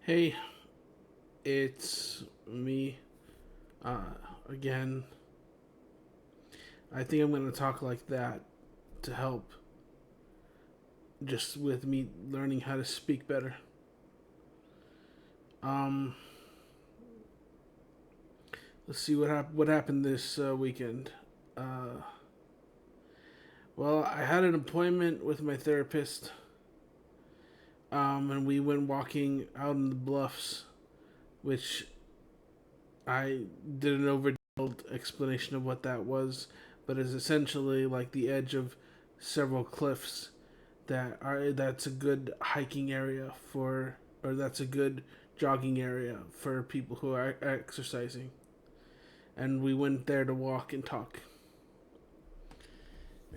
Hey, it's me again. I think I'm going to talk like that to help just with me learning how to speak better. Um, let's see what happened this weekend. Uh, well, I had an appointment with my therapist, and we went walking out in the bluffs, which I did an over explanation of what that was, but is essentially like the edge of several cliffs that's a good hiking area for, or that's a good jogging area for people who are exercising. And we went there to walk and talk.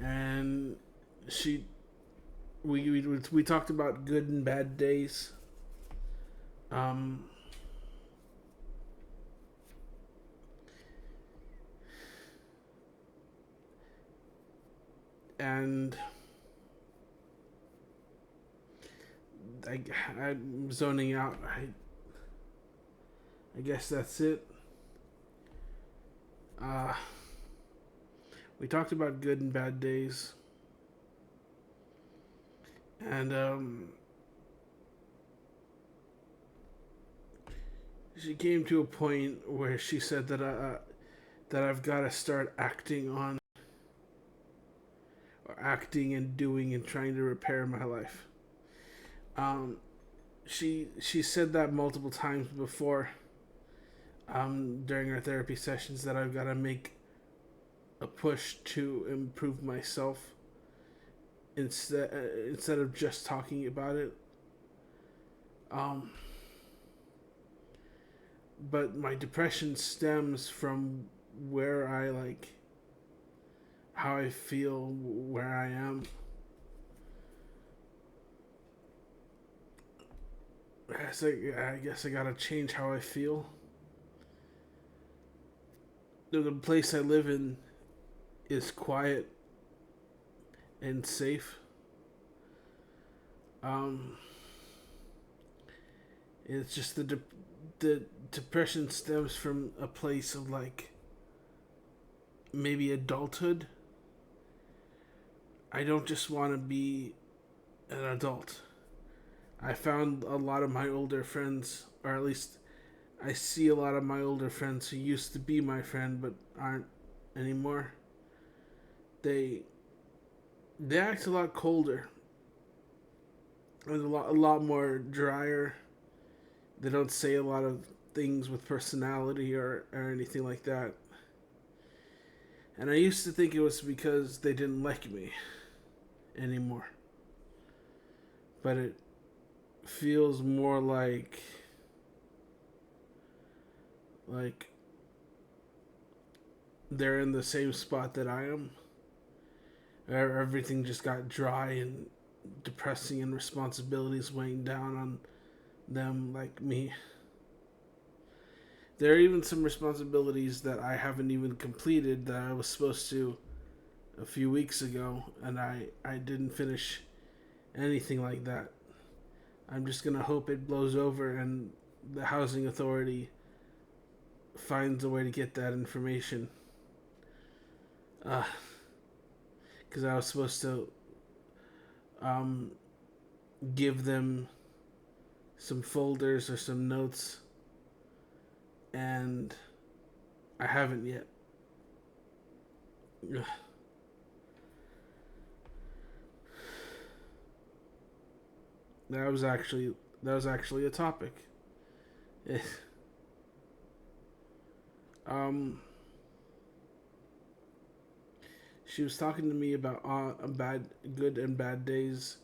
And she we talked about good and bad days. Um, and I I'm zoning out. I guess that's it. Uh, we talked about good and bad days, and she came to a point where she said that I've got to start acting and doing and trying to repair my life. Um, she said that multiple times before during our therapy sessions that I've got to make a push to improve myself instead of just talking about it. Um, but my depression stems from where I like how I feel where I am. I guess I gotta change how I feel. The place I live in is quiet and safe. Um, it's just the depression stems from a place of like maybe adulthood. I don't just want to be an adult. I found a lot of my older friends, or at least I see a lot of my older friends who used to be my friend but aren't anymore. They they act a lot colder and a lot more drier. They don't say a lot of things with personality or anything like that. And I used to think it was because they didn't like me anymore. But it feels more like they're in the same spot that I am. Everything just got dry and depressing and responsibilities weighing down on them like me. There are even some responsibilities that I haven't even completed that I was supposed to a few weeks ago, and I didn't finish anything like that. I'm just gonna hope it blows over and the housing authority finds a way to get that information. Because I was supposed to um, give them some folders or some notes, and I haven't yet. That was actually that was actually a topic. um, she was talking to me about good and bad days,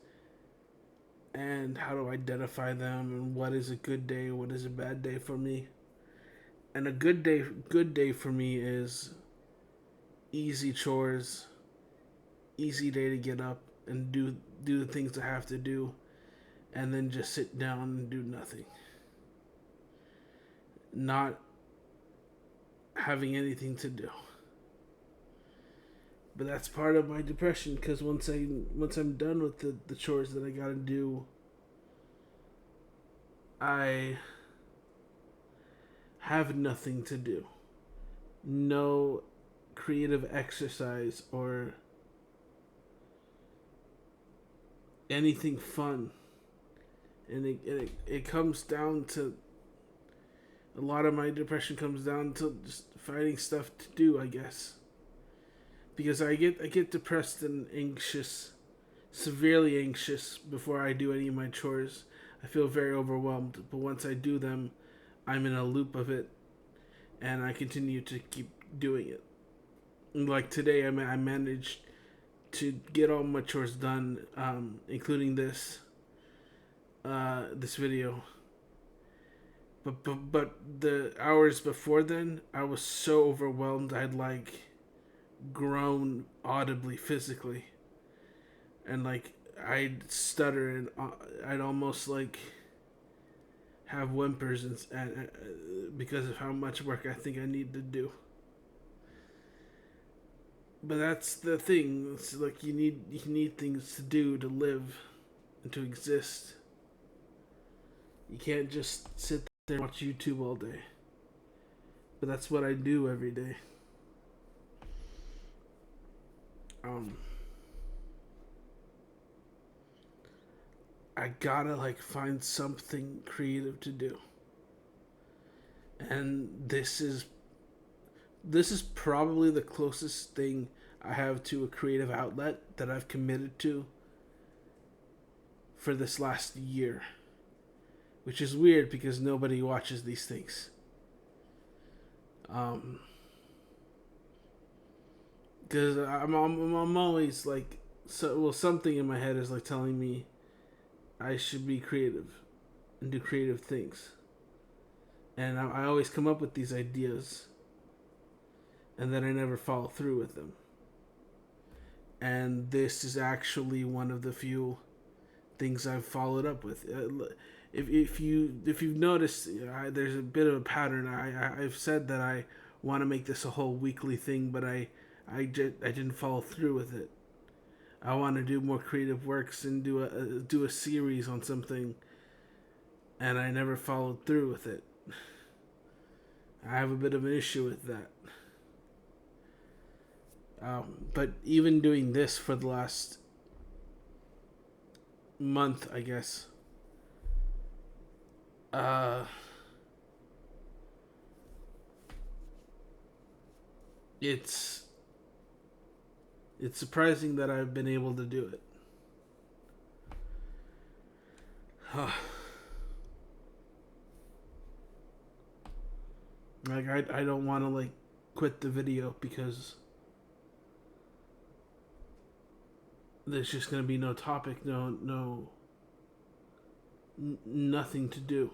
and how to identify them, and what is a good day, what is a bad day for me. And a good day for me is easy chores, easy day to get up and do the things I have to do, and then just sit down and do nothing. Not having anything to do. But that's part of my depression because once I'm done with the chores that I gotta do, I have nothing to do, no creative exercise or anything fun, and it comes down to a lot of my depression comes down to just finding stuff to do, I guess. Because I get depressed and anxious, severely anxious before I do any of my chores. I feel very overwhelmed, but once I do them, I'm in a loop of it, and I continue to keep doing it. And like today, I managed to get all my chores done, including this video. But the hours before then, I was so overwhelmed. I'd like groan audibly physically, and like I'd stutter and I'd almost like have whimpers and because of how much work I think I need to do. But that's the thing. It's like you need things to do to live and to exist. You can't just sit there and watch YouTube all day. But that's what I do every day. Um, I gotta like find something creative to do, and this is probably the closest thing I have to a creative outlet that I've committed to for this last year, which is weird because nobody watches these things. Um, because I'm always like, something in my head is like telling me I should be creative and do creative things, and I always come up with these ideas, and then I never follow through with them. And this is actually one of the few things I've followed up with. If you've noticed, there's a bit of a pattern. I've said that I want to make this a whole weekly thing, but I didn't follow through with it. I want to do more creative works and do a series on something, and I never followed through with it. I have a bit of an issue with that. But even doing this for the last month, I guess, uh, it's it's surprising that I've been able to do it. Like I don't want to like quit the video because there's just gonna be no topic, nothing to do.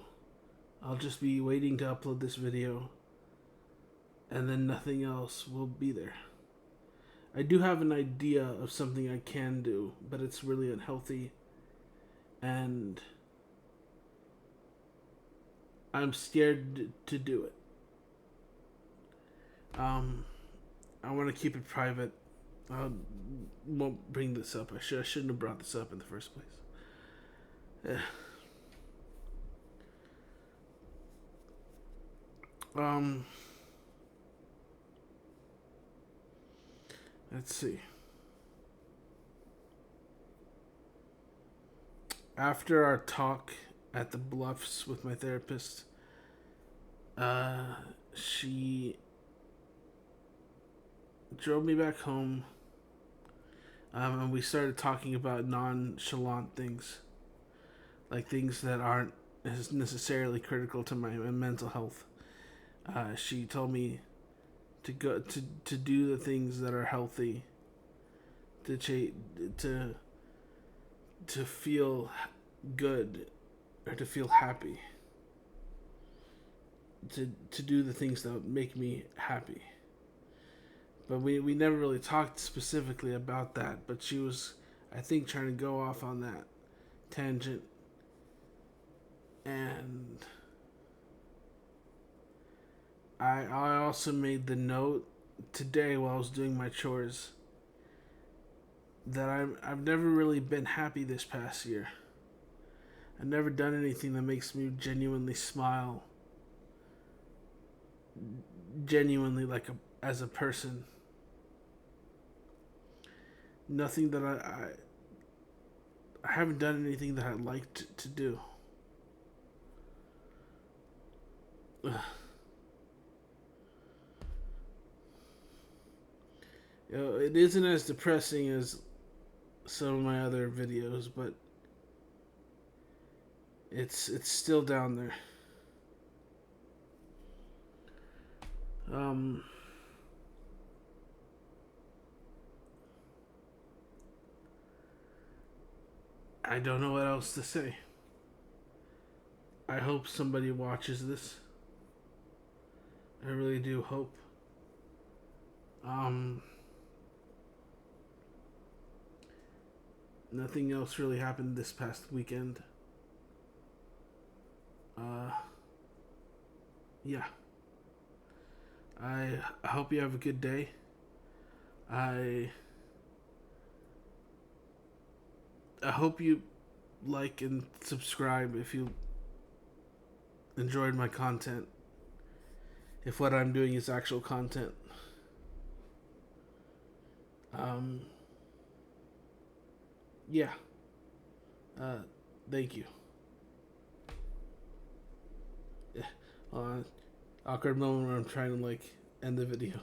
I'll just be waiting to upload this video, and then nothing else will be there. I do have an idea of something I can do, but it's really unhealthy, and I'm scared to do it. I want to keep it private. I won't bring this up. I shouldn't have brought this up in the first place. Um, let's see. After our talk at the Bluffs with my therapist, she drove me back home, and we started talking about nonchalant things, like things that aren't necessarily critical to my mental health. She told me to go to do the things that are healthy, to to to feel good or to feel happy, to do the things that make me happy. But we never really talked specifically about that. But she was, I think, trying to go off on that tangent. And I also made the note today while I was doing my chores that I've never really been happy this past year. I've never done anything that makes me genuinely smile. Genuinely, like as a person. Nothing that I haven't done anything that I liked to do. Ugh. You know, it isn't as depressing as some of my other videos, but it's still down there. Um, I don't know what else to say. I hope somebody watches this. I really do hope. Um, Nothing else really happened this past weekend. Uh, yeah. I hope you have a good day. I I hope you like and subscribe if you enjoyed my content. If what I'm doing is actual content. Um, yeah. Uh, Thank you. Awkward moment where I'm trying to like end the video.